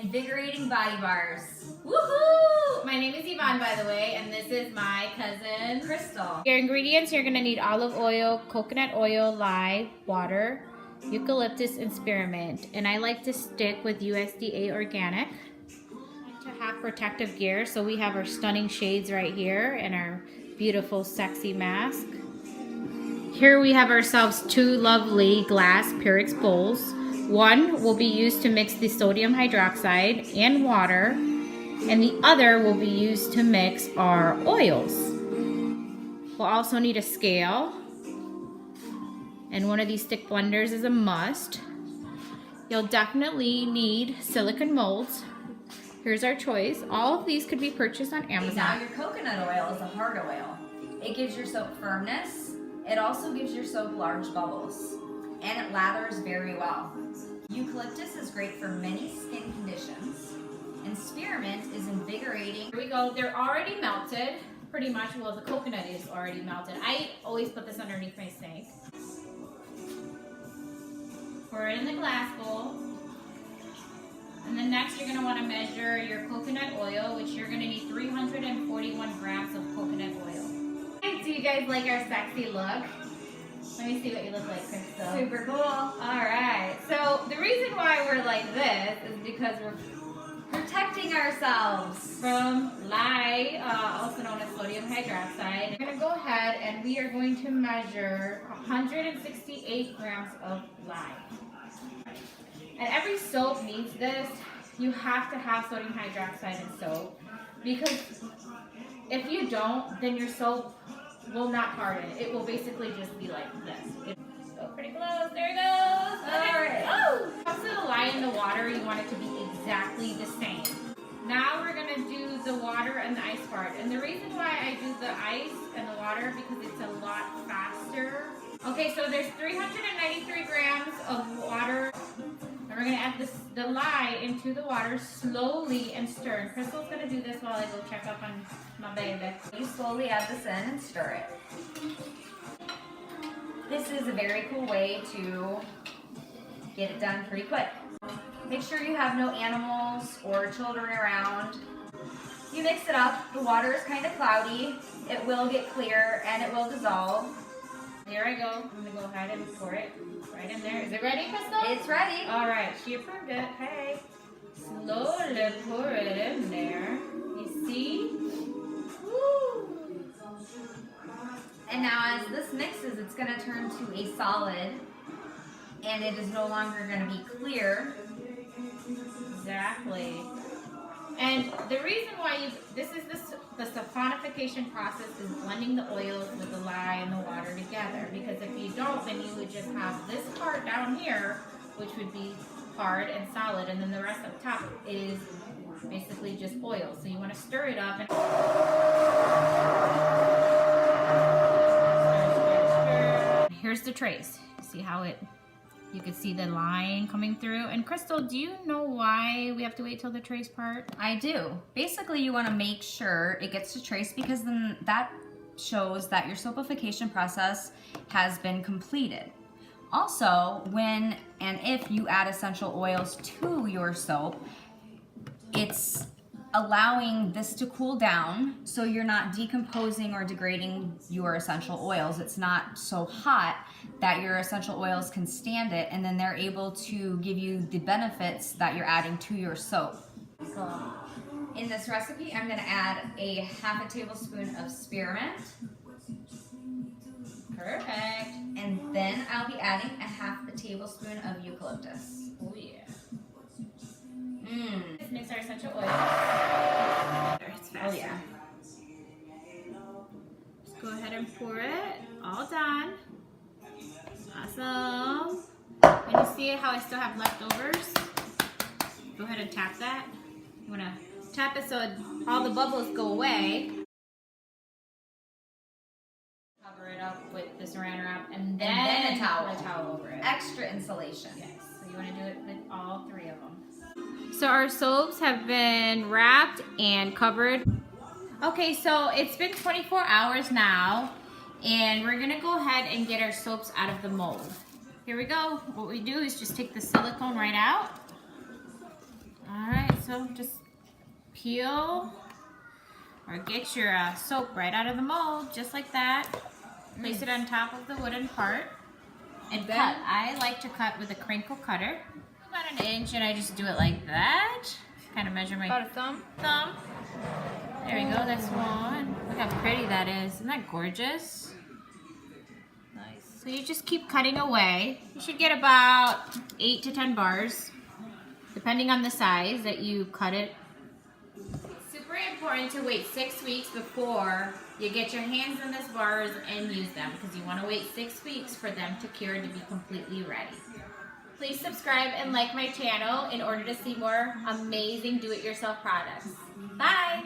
Invigorating body bars. Woohoo! My name is Yvonne, by the way, and this is my cousin Crystal. Your ingredients, you're gonna need olive oil, coconut oil, lye, water, eucalyptus, and spearmint. And I like to stick with USDA organic. I like to have protective gear, so we have our stunning shades right here and our beautiful sexy mask. Here we have ourselves two lovely glass Pyrex bowls. One will be used to mix the sodium hydroxide and water, and the other will be used to mix our oils. We'll also need a scale, and one of these stick blenders is a must. You'll definitely need silicone molds. Here's our choice. All of these could be purchased on Amazon. Now your coconut oil is a hard oil. It gives your soap firmness. It also gives your soap large bubbles, and it lathers very well. Eucalyptus is great for many skin conditions, and spearmint is invigorating. Here we go. They're already melted, pretty much. Well, the coconut is already melted. I always put this underneath my sink. Pour it in the glass bowl. And then next you're going to want to measure your coconut oil, which you're going to need 341 grams of coconut oil. Do you guys like our sexy look? Let me see what you look like, Crystal. Super cool. Alright, so the reason why we're like this is because we're Protecting ourselves from lye, also known as sodium hydroxide. We're going to go ahead and we are going to measure 168 grams of lye. And every soap needs this. You have to have sodium hydroxide in soap, because if you don't, then your soap will not harden. It will basically just be like this. So pretty close. There it goes. Alright. Oh! Also, the lye in the water, you want it to be exactly the same. Now we're gonna do the water and the ice part. And the reason why I do the ice and the water, because it's a lot faster. Okay, so there's 393 grams of water. And we're gonna add the lye into the water slowly and stir. And Crystal's gonna do this while I go check up on my baby. You slowly add this in and stir it. This is a very cool way to get it done pretty quick. Make sure you have no animals or children around. You mix it up. The water is kind of cloudy. It will get clear and it will dissolve. Here I go. I'm gonna go ahead and pour it right in there. Is it ready, Crystal? It's ready. All right, she approved it. Hey, slowly pour it in there. You see? Woo. And now as this mixes, it's going to turn to a solid, and it is no longer going to be clear. Exactly. And the reason why the saponification process is blending the oils with the lye and the water together. Because if you don't, then you would just have this part down here, which would be hard and solid, and then the rest up top is basically just oil. So you want to stir it up and stir. Here's the trace. See how you can see the line coming through. And Crystal, do you know why we have to wait till the trace part? I do. Basically, you want to make sure it gets to trace, because then that shows that your soapification process has been completed. Also, when and if you add essential oils to your soap, it's allowing this to cool down, so you're not decomposing or degrading your essential oils. It's not so hot that your essential oils can stand it, and then they're able to give you the benefits that you're adding to your soap. In this recipe, I'm going to add a ½ tablespoon of spearmint. Perfect. And then I'll be adding a ½ tablespoon of eucalyptus. Oh yeah. Mmm. Mix our essential oil. It's faster. Oh yeah. Just go ahead and pour it. All done. Awesome. And you see how I still have leftovers? Go ahead and tap that. You want to tap it so all the bubbles go away. Cover it up with the saran wrap and then a towel. Put a towel over it. Extra insulation. Yes. So you want to do it with all three of them. So our soaps have been wrapped and covered. Okay, so it's been 24 hours now, and we're gonna go ahead and get our soaps out of the mold. Here we go. What we do is just take the silicone right out. All right, So just peel or get your soap right out of the mold, just like that. Place it on top of the wooden part and cut. I like to cut with a crinkle cutter. About an inch, and I just do it like that. Kind of measure my About a thumb. There we go, that's one. Look how pretty that is. Isn't that gorgeous? Nice. So you just keep cutting away. You should get about 8 to 10 bars, depending on the size that you cut it. It's super important to wait 6 weeks before you get your hands on these bars and use them, because you want to wait 6 weeks for them to cure to be completely ready. Please subscribe and like my channel in order to see more amazing do-it-yourself products. Bye!